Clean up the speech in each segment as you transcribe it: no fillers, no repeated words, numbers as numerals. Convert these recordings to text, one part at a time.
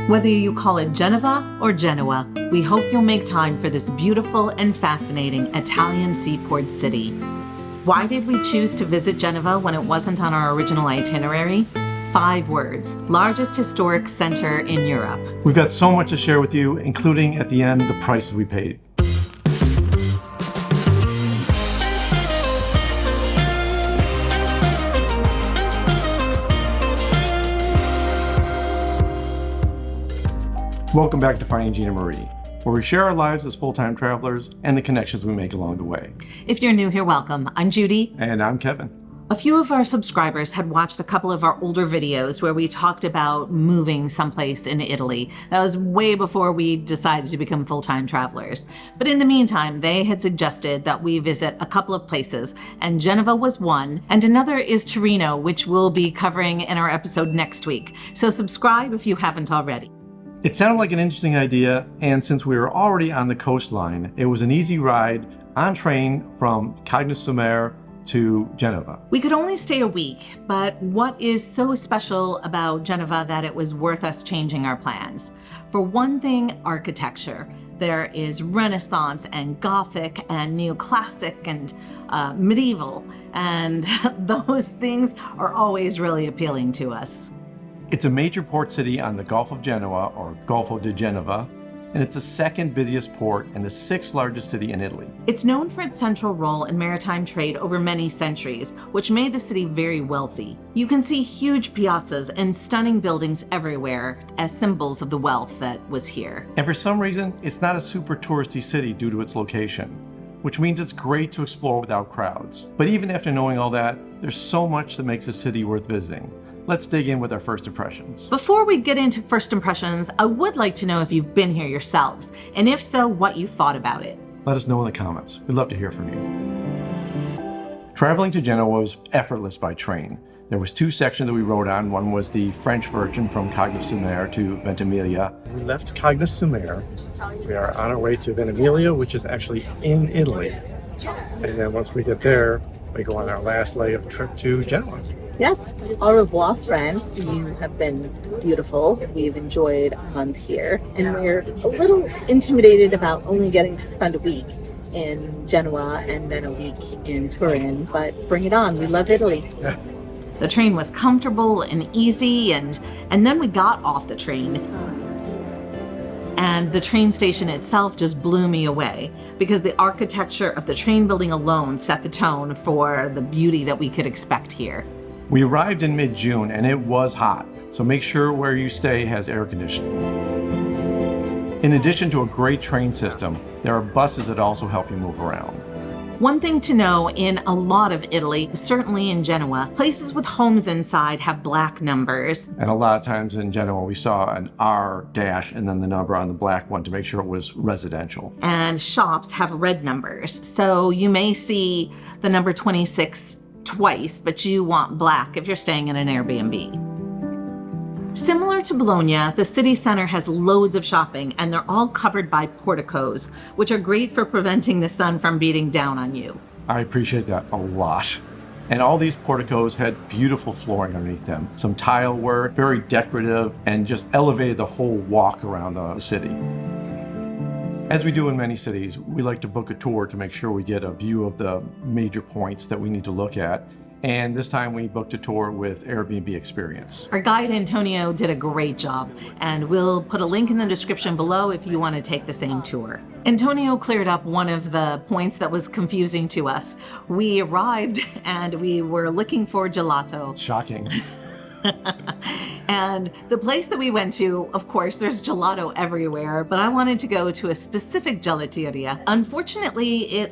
Whether you call it Genova or Genoa, we hope you'll make time for this beautiful and fascinating Italian seaport city. Why did we choose to visit Genova when it wasn't on our original itinerary? 5 words: largest historic center in Europe. We've got so much to share with you, including at the end the prices we paid. Welcome back to Finding Gina Marie, where we share our lives as full-time travelers and the connections we make along the way. If you're new here, welcome. I'm Judy. And I'm Kevin. A few of our subscribers had watched a couple of our older videos where we talked about moving someplace in Italy. That was way before we decided to become full-time travelers. But in the meantime, they had suggested that we visit a couple of places, and Genova was one, and another is Torino, which we'll be covering in our episode next week. So subscribe if you haven't already. It sounded like an interesting idea, and since we were already on the coastline, it was an easy ride on train from Cagnes-sur-Mer to Genova. We could only stay a week, but what is so special about Genova that it was worth us changing our plans? For one thing, architecture. There is Renaissance and Gothic and Neoclassic and medieval, and those things are always really appealing to us. It's a major port city on the Gulf of Genoa, or Golfo di Genova, and it's the second busiest port and the 6th largest city in Italy. It's known for its central role in maritime trade over many centuries, which made the city very wealthy. You can see huge piazzas and stunning buildings everywhere as symbols of the wealth that was here. And for some reason, it's not a super touristy city due to its location, which means it's great to explore without crowds. But even after knowing all that, there's so much that makes the city worth visiting. Let's dig in with our first impressions. Before we get into first impressions, I would like to know if you've been here yourselves, and if so, what you thought about it. Let us know in the comments. We'd love to hear from you. Traveling to Genoa was effortless by train. There was 2 sections that we rode on. One was the French version from Cagnes-sur-Mer to Ventimiglia. We left Cagnes-sur-Mer. We are on our way to Ventimiglia, which is actually in Italy. And then once we get there, we go on our last leg of the trip to Genoa. Yes, au revoir, France. You have been beautiful. We've enjoyed a month here, and we're a little intimidated about only getting to spend a week in Genoa and then a week in Turin, but bring it on. We love Italy. Yeah. The train was comfortable and easy, and then we got off the train. And the train station itself just blew me away because the architecture of the train building alone set the tone for the beauty that we could expect here. We arrived in mid-June and it was hot, so make sure where you stay has air conditioning. In addition to a great train system, there are buses that also help you move around. One thing to know in a lot of Italy, certainly in Genoa, places with homes inside have black numbers. And a lot of times in Genoa, we saw an R dash and then the number on the black one to make sure it was residential. And shops have red numbers. So you may see the number 26 twice, but you want black if you're staying in an Airbnb. Similar to Bologna, the city center has loads of shopping, and they're all covered by porticos, which are great for preventing the sun from beating down on you. I appreciate that a lot. And all these porticos had beautiful flooring underneath them, some tile work, very decorative, and just elevated the whole walk around the city. As we do in many cities, we like to book a tour to make sure we get a view of the major points that we need to look at. And this time we booked a tour with Airbnb Experience. Our guide Antonio did a great job, and we'll put a link in the description below if you want to take the same tour. Antonio cleared up one of the points that was confusing to us. We arrived and we were looking for gelato. Shocking. And the place that we went to, of course, there's gelato everywhere, but I wanted to go to a specific gelateria. Unfortunately,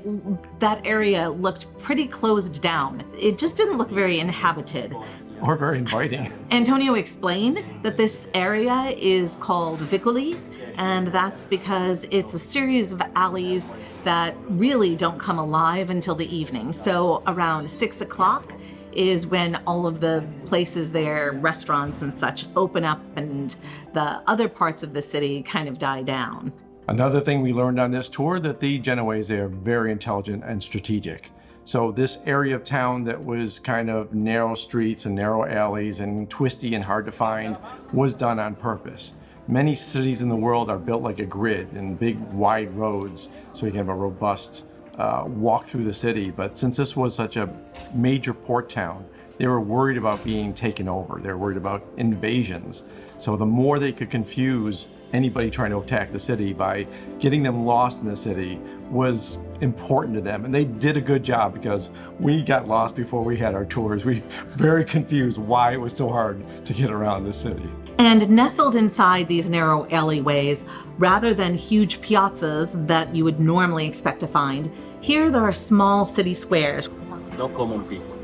that area looked pretty closed down. It just didn't look very inhabited. Or very inviting. Antonio explained that this area is called Vicoli, and that's because it's a series of alleys that really don't come alive until the evening. So around 6 o'clock is when all of the places there, restaurants and such, open up and the other parts of the city kind of die down. Another thing we learned on this tour, that the Genoese are very intelligent and strategic. So this area of town that was kind of narrow streets and narrow alleys and twisty and hard to find was done on purpose. Many cities in the world are built like a grid in big, wide roads, so you can have a robust walk through the city. But since this was such a major port town, they were worried about being taken over. They were worried about invasions. So the more they could confuse anybody trying to attack the city by getting them lost in the city was important to them. And they did a good job, because we got lost before we had our tours. We were very confused why it was so hard to get around the city. And nestled inside these narrow alleyways, rather than huge piazzas that you would normally expect to find, here there are small city squares. No common people.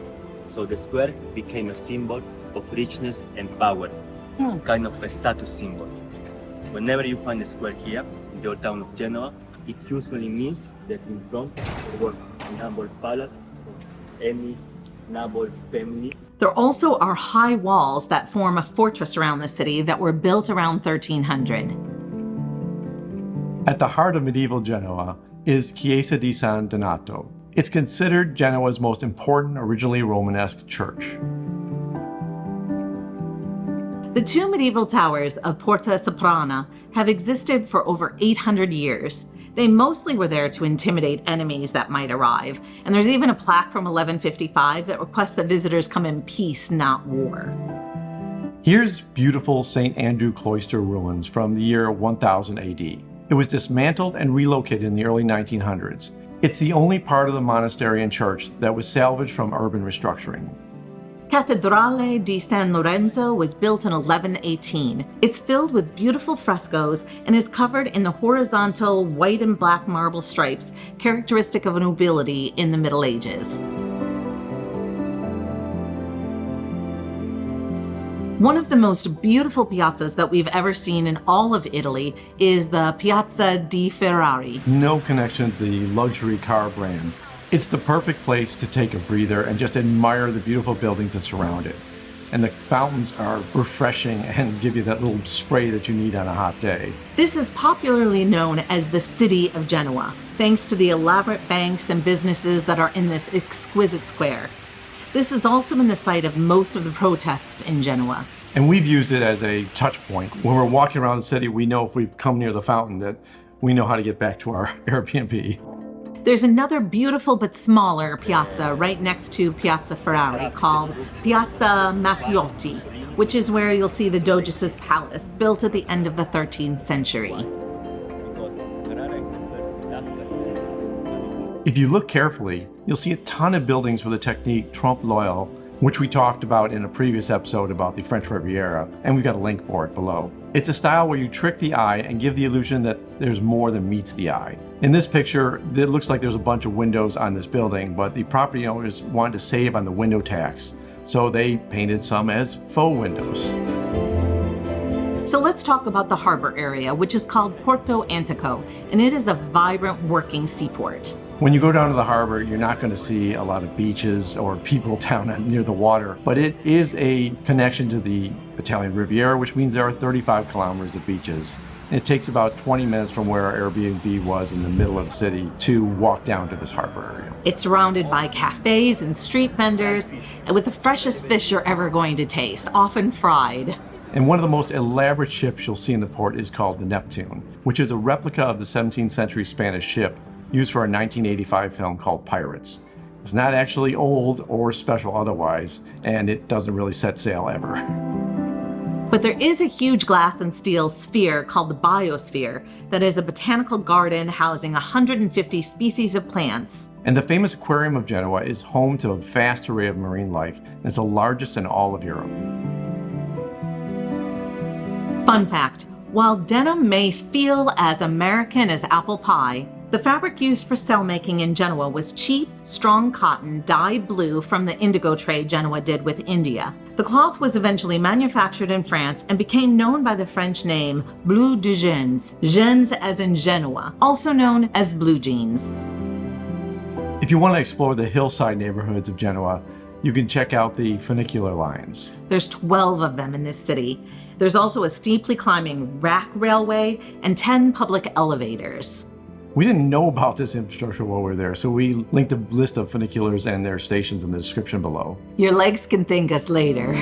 So the square became a symbol of richness and power, kind of a status symbol. Whenever you find a square here in the old town of Genoa, it usually means that in front there was a noble palace of any noble family. There also are high walls that form a fortress around the city that were built around 1300. At the heart of medieval Genoa is Chiesa di San Donato. It's considered Genoa's most important originally Romanesque church. The two medieval towers of Porta Soprana have existed for over 800 years. They mostly were there to intimidate enemies that might arrive, and there's even a plaque from 1155 that requests that visitors come in peace, not war. Here's beautiful St. Andrew Cloister ruins from the year 1000 AD. It was dismantled and relocated in the early 1900s. It's the only part of the monastery and church that was salvaged from urban restructuring. Cattedrale di San Lorenzo was built in 1118. It's filled with beautiful frescoes and is covered in the horizontal white and black marble stripes characteristic of nobility in the Middle Ages. One of the most beautiful piazzas that we've ever seen in all of Italy is the Piazza di Ferrari. No connection to the luxury car brand. It's the perfect place to take a breather and just admire the beautiful buildings that surround it. And the fountains are refreshing and give you that little spray that you need on a hot day. This is popularly known as the City of Genoa, thanks to the elaborate banks and businesses that are in this exquisite square. This has also been the site of most of the protests in Genoa. And we've used it as a touch point. When we're walking around the city, we know if we've come near the fountain that we know how to get back to our Airbnb. There's another beautiful but smaller piazza right next to Piazza Ferrari called Piazza Mattiotti, which is where you'll see the Doge's palace, built at the end of the 13th century. If you look carefully, you'll see a ton of buildings with the technique trompe l'oeil, which we talked about in a previous episode about the French Riviera, and we've got a link for it below. It's a style where you trick the eye and give the illusion that there's more than meets the eye. In this picture, it looks like there's a bunch of windows on this building, but the property owners wanted to save on the window tax, so they painted some as faux windows. So let's talk about the harbor area, which is called Porto Antico, and it is a vibrant working seaport. When you go down to the harbor, you're not going to see a lot of beaches or people down near the water, but it is a connection to the Italian Riviera, which means there are 35 kilometers of beaches. And it takes about 20 minutes from where our Airbnb was in the middle of the city to walk down to this harbor area. It's surrounded by cafes and street vendors, and with the freshest fish you're ever going to taste, often fried. And one of the most elaborate ships you'll see in the port is called the Neptune, which is a replica of the 17th century Spanish ship used for a 1985 film called Pirates. It's not actually old or special otherwise, and it doesn't really set sail ever. But there is a huge glass and steel sphere called the biosphere that is a botanical garden housing 150 species of plants. And the famous aquarium of Genoa is home to a vast array of marine life, and it's the largest in all of Europe. Fun fact, while denim may feel as American as apple pie, the fabric used for sail making in Genoa was cheap, strong cotton dyed blue from the indigo trade Genoa did with India. The cloth was eventually manufactured in France and became known by the French name bleu de gens, gens as in Genoa, also known as blue jeans. If you want to explore the hillside neighborhoods of Genoa, you can check out the funicular lines. There's 12 of them in this city. There's also a steeply climbing rack railway and 10 public elevators. We didn't know about this infrastructure while we were there, so we linked a list of funiculars and their stations in the description below. Your legs can thank us later.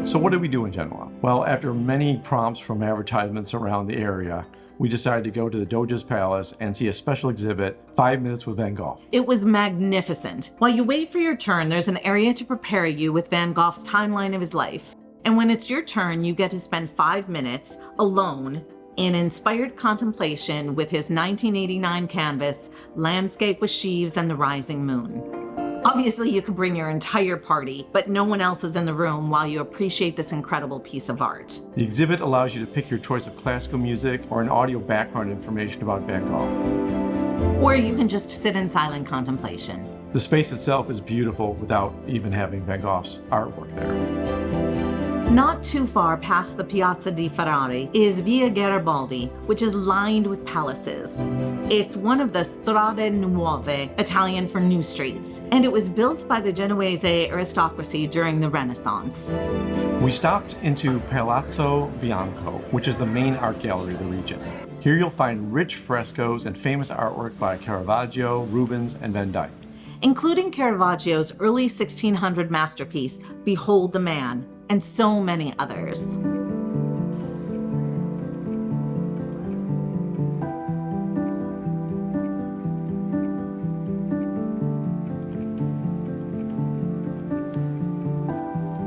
So what did we do in Genoa? Well, after many prompts from advertisements around the area, we decided to go to the Doge's Palace and see a special exhibit, 5 Minutes with Van Gogh. It was magnificent. While you wait for your turn, there's an area to prepare you with Van Gogh's timeline of his life. And when it's your turn, you get to spend 5 minutes alone in inspired contemplation with his 1989 canvas, Landscape with Sheaves and the Rising Moon. Obviously, you could bring your entire party, but no one else is in the room while you appreciate this incredible piece of art. The exhibit allows you to pick your choice of classical music or an audio background information about Van Gogh. Or you can just sit in silent contemplation. The space itself is beautiful without even having Van Gogh's artwork there. Not too far past the Piazza di Ferrari is Via Garibaldi, which is lined with palaces. It's one of the Strade Nuove, Italian for new streets, and it was built by the Genoese aristocracy during the Renaissance. We stopped into Palazzo Bianco, which is the main art gallery of the region. Here you'll find rich frescoes and famous artwork by Caravaggio, Rubens, and Van Dyck. Including Caravaggio's early 1600 masterpiece, Behold the Man, and so many others.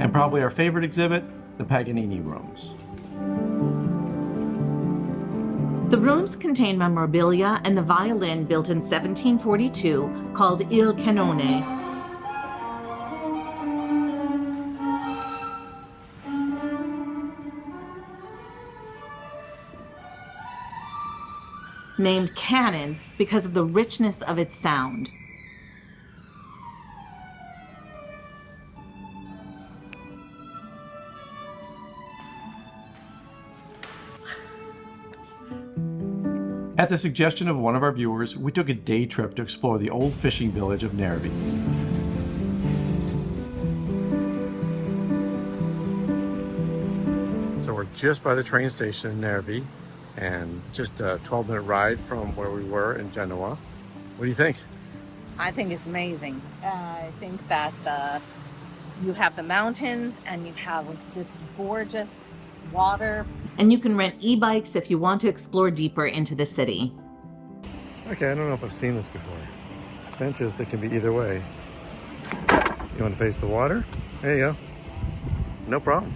And probably our favorite exhibit, the Paganini rooms. The rooms contain memorabilia and the violin built in 1742 called Il Canone. Named Canon because of the richness of its sound. At the suggestion of one of our viewers, we took a day trip to explore the old fishing village of Nervi. So we're just by the train station in Nervi, and just a 12-minute ride from where we were in Genoa. What do you think? I think it's amazing. I think that you have the mountains and you have this gorgeous water. And you can rent e-bikes if you want to explore deeper into the city. Okay, I don't know if I've seen this before. Benches that can be either way. You want to face the water? There you go. No problem.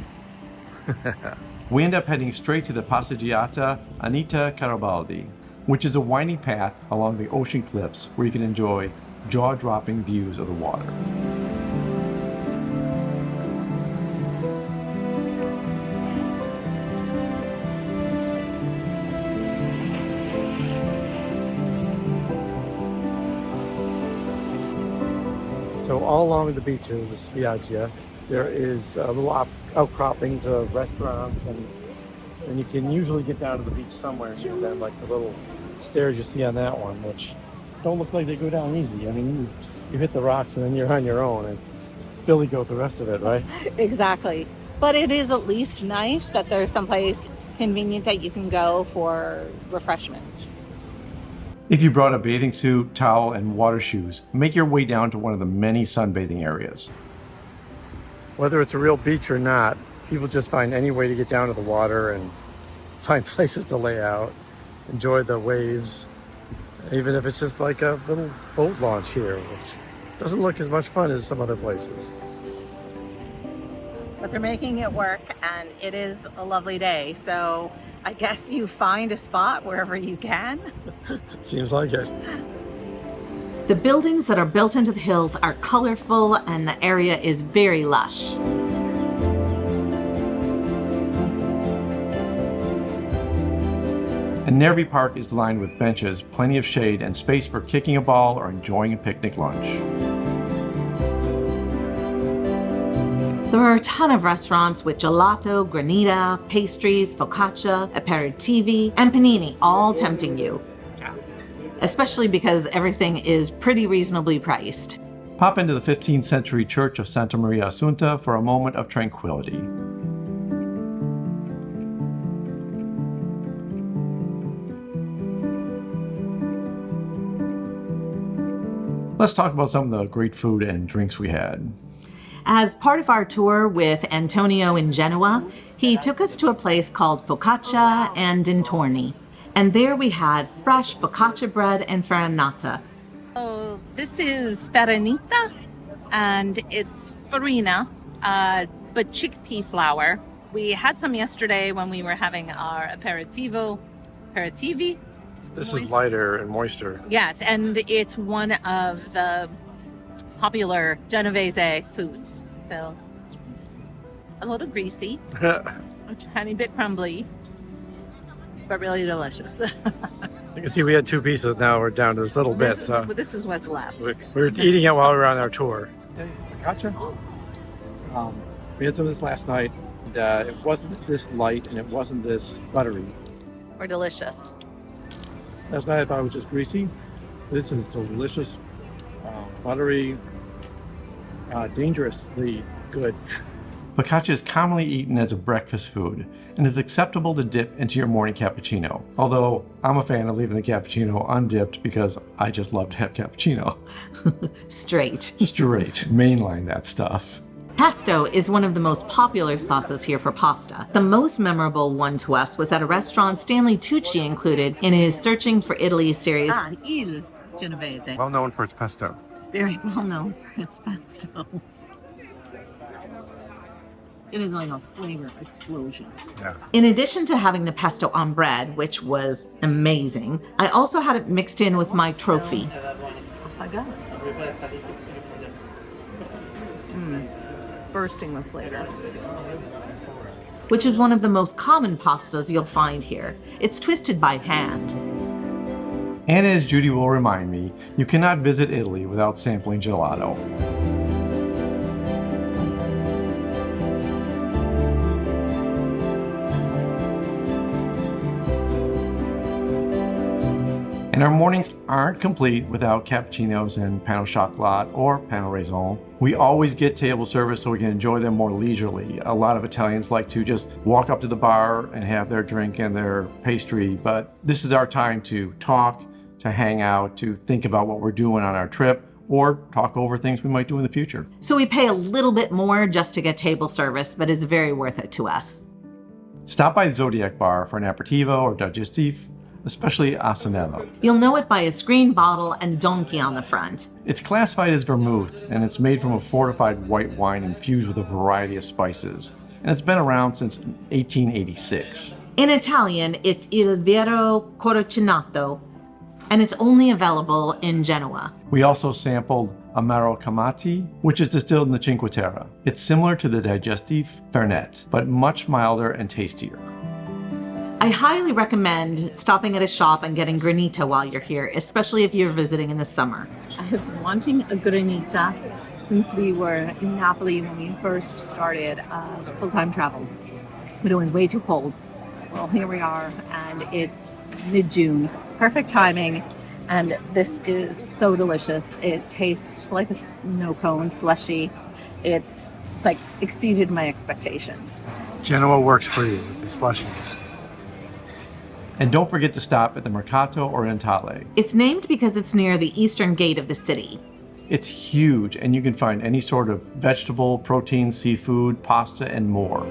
We end up heading straight to the Passeggiata Anita Garibaldi, which is a winding path along the ocean cliffs where you can enjoy jaw-dropping views of the water. So all along the beach of the Spiaggia, there is little outcroppings of restaurants, and you can usually get down to the beach somewhere near them, like the little stairs you see on that one, which don't look like they go down easy. I mean, you hit the rocks and then you're on your own, and billy goat the rest of it, right? Exactly. But it is at least nice that there's someplace convenient that you can go for refreshments. If you brought a bathing suit, towel, and water shoes, make your way down to one of the many sunbathing areas. Whether it's a real beach or not, people just find any way to get down to the water and find places to lay out, enjoy the waves, even if it's just like a little boat launch here, which doesn't look as much fun as some other places. But they're making it work, and it is a lovely day, so I guess you find a spot wherever you can. Seems like it. The buildings that are built into the hills are colorful and the area is very lush. And Nervi Park is lined with benches, plenty of shade, and space for kicking a ball or enjoying a picnic lunch. There are a ton of restaurants with gelato, granita, pastries, focaccia, aperitivi, and panini, all tempting you. Especially because everything is pretty reasonably priced. Pop into the 15th century church of Santa Maria Assunta for a moment of tranquility. Let's talk about some of the great food and drinks we had. As part of our tour with Antonio in Genoa, he took us to a place called focaccia and dintorni. And there we had fresh focaccia bread and farinata. So this is farinita, and it's farina, but chickpea flour. We had some yesterday when we were having our aperitivi. This is lighter and moister. Yes, and it's one of the popular Genovese foods. So a little greasy, a tiny bit crumbly, but really delicious. You can see we had 2 pieces. Now we're down to this little bit. This is what's left. We were eating it while we were on our tour. Gotcha. We had some of this last night. And, it wasn't this light and it wasn't this buttery. Or delicious. Last night I thought it was just greasy. This is delicious, buttery, dangerously good. Focaccia is commonly eaten as a breakfast food and is acceptable to dip into your morning cappuccino. Although I'm a fan of leaving the cappuccino undipped because I just love to have cappuccino. Straight. Mainline that stuff. Pesto is one of the most popular sauces here for pasta. The most memorable one to us was at a restaurant Stanley Tucci included in his Searching for Italy series. Il Genovese. Well known for its pesto. Very well known for its pesto. It is like a flavor explosion. Yeah. In addition to having the pesto on bread, which was amazing, I also had it mixed in with my trophy. Bursting with flavor. Which is one of the most common pastas you'll find here. It's twisted by hand. And as Judy will remind me, you cannot visit Italy without sampling gelato. And our mornings aren't complete without cappuccinos and pain au chocolat or pain au raisin. We always get table service so we can enjoy them more leisurely. A lot of Italians like to just walk up to the bar and have their drink and their pastry, but this is our time to talk, to hang out, to think about what we're doing on our trip, or talk over things we might do in the future. So we pay a little bit more just to get table service, but it's very worth it to us. Stop by Zodiac Bar for an aperitivo or digestif, especially Asanello. You'll know it by its green bottle and donkey on the front. It's classified as vermouth, and it's made from a fortified white wine infused with a variety of spices. And it's been around since 1886. In Italian, it's Il Vero Corocinato, and it's only available in Genoa. We also sampled Amaro Camati, which is distilled in the Cinque Terre. It's similar to the digestif Fernet, but much milder and tastier. I highly recommend stopping at a shop and getting granita while you're here, especially if you're visiting in the summer. I have been wanting a granita since we were in Napoli when we first started full-time travel. But it was way too cold. Well, here we are, and it's mid-June. Perfect timing, and this is so delicious. It tastes like a snow cone, slushy. It's like exceeded my expectations. Genoa works for you, the slushies. And don't forget to stop at the Mercato Orientale. It's named because it's near the eastern gate of the city. It's huge, and you can find any sort of vegetable, protein, seafood, pasta, and more.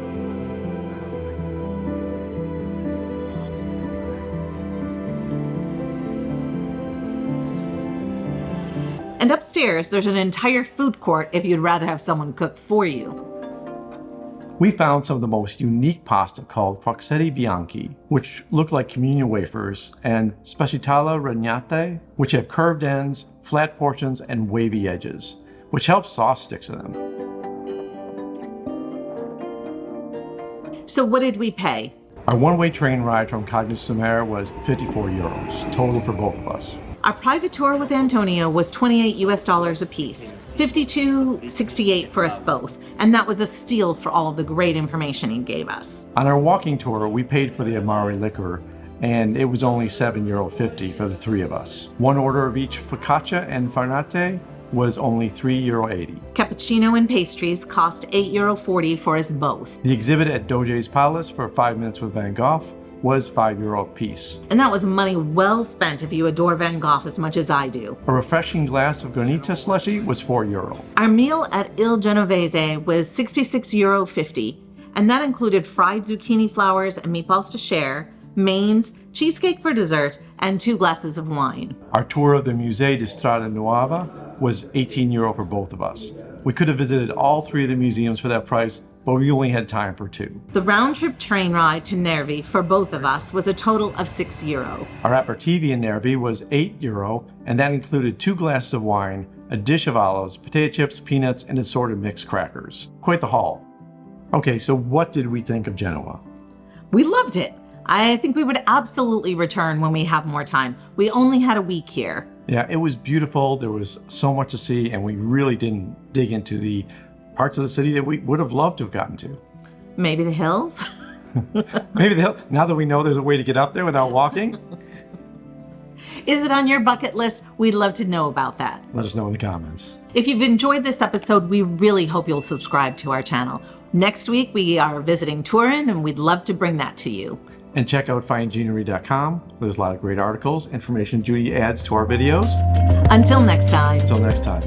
And upstairs, there's an entire food court if you'd rather have someone cook for you. We found some of the most unique pasta called crocchetti bianchi, which look like communion wafers, and spacitella regnate, which have curved ends, flat portions, and wavy edges, which helps sauce stick to them. So what did we pay? Our one-way train ride from Cagnes-sur-Mer was 54 euros, total for both of us. Our private tour with Antonio was $28 US a piece, $52.68 for us both, and that was a steal for all of the great information he gave us. On our walking tour, we paid for the Amari liquor, and it was only €7.50 for the 3 of us. One order of each focaccia and farnate was only €3.80. Cappuccino and pastries cost €8.40 for us both. The exhibit at JUDY'S Palace for 5 minutes with Van Gogh was €5 a piece. And that was money well spent if you adore Van Gogh as much as I do. A refreshing glass of granita slushy was €4. Our meal at Il Genovese was €66.50, and that included fried zucchini flowers and meatballs to share, mains, cheesecake for dessert, and 2 glasses of wine. Our tour of the Musée di Strada Nuova was €18 for both of us. We could have visited all 3 of the museums for that price, but we only had time for 2. The round-trip train ride to Nervi for both of us was a total of €6. Our aperitivo in Nervi was €8, and that included 2 glasses of wine, a dish of olives, potato chips, peanuts, and assorted mixed crackers. Quite the haul. Okay, so what did we think of Genoa? We loved it. I think we would absolutely return when we have more time. We only had a week here. Yeah, it was beautiful. There was so much to see, and we really didn't dig into the parts of the city that we would have loved to have gotten to. Maybe the hills? Maybe the hill. Now that we know there's a way to get up there without walking, Is it on your bucket list? We'd love to know about that. let us know in the comments. If you've enjoyed this episode, we really hope you'll subscribe to our channel. Next week, we are visiting Turin, and we'd love to bring that to you. And check out findginery.com. There's a lot of great articles, information Judy adds to our videos. Until next time. Until next time.